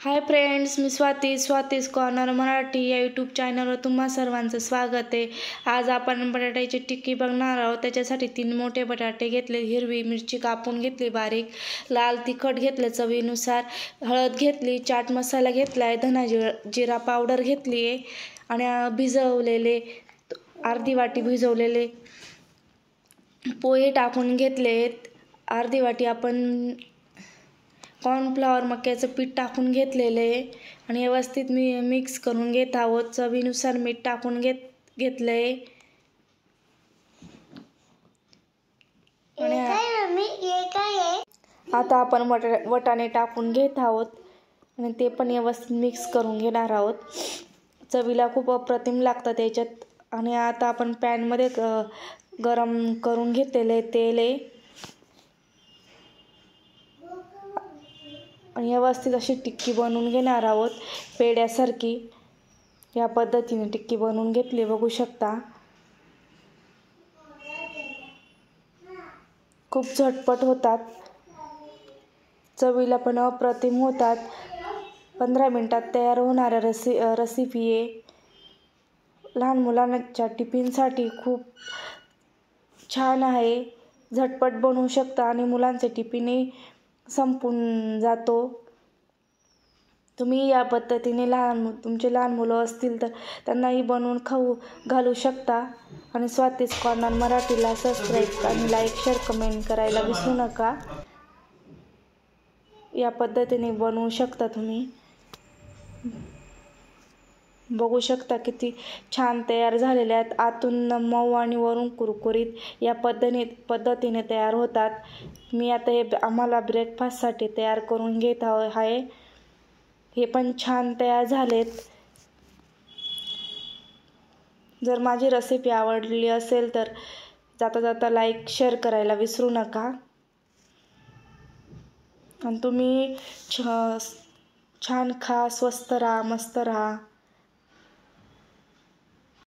Hi friends, मी Swati's corner Marathi या YouTube चॅनलवर तुम्हा सर्वांचं स्वागत आहे। आज आपण बटाट्याची टिक्की बघणार आहोत। त्याच्यासाठी 3 मोठे बटाटे घेतले, हिरवी मिरची कापून घेतली बारीक, लाल तिखट घेतले चवीनुसार, हळद घेतली, चाट मसाला घेतला आहे, धना जिरा पावडर घेतली आहे आणि भिजवलेले अर्धी वाटी भिजवलेले पोहे टाकून घेतले आहेत। अर्धी वाटी आपण कॉर्नफ्लॉवर मक्याचं पीठ टाकून घेतलेले आहे आणि व्यवस्थित मिक्स करून घेत आहोत। चवीनुसार मीठ टाकून घेतलंय आणि आता आपण वटाणे टाकून घेत आहोत आणि ते पण व्यवस्थित मिक्स करून घेणार आहोत। चवीला खूप अप्रतिम लागतात याच्यात। आणि आता आपण पॅन मध्ये गरम करून घेतलेले तेल आहे आणि व्यवस्थित अशी टिक्की बनवून घेणार आहोत पेड्यासारखी। या पद्धतीने टिक्की बनवून घेतली, बघू शकता। खूप झटपट होतात, चवीला पण अप्रतिम होतात। 15 मिनिटात तयार होणारा रेसिपी आहे। लहान मुलांच्या टिफिनसाठी खूप छान आहे, झटपट बनवू शकता आणि मुलांचे टिफिनही संपून जातो। तुम्ही या पद्धतीने तुमचे लहान मुलं असतील तर त्यांनाही बनवून खाऊ घालू शकता। आणि स्वातीज कॉर्नर मराठीला सबस्क्राईब आणि लाईक शेअर कमेंट करायला विसरू नका। या पद्धतीने बनवू शकता तुम्ही, बघू शकता किती छान तयार झालेले आहेत। आतून मऊ आणि वरून कुरकुरीत या पद्धतीने तयार होतात। मी आता हे आम्हाला ब्रेकफास्टसाठी तयार करून घेत आहे। हे पण छान तयार झालेत। जर माझी रेसिपी आवडली असेल तर जाता जाता लाईक शेअर करायला विसरू नका। आणि तुम्ही छान खा, स्वस्त राहा, मस्त राहा।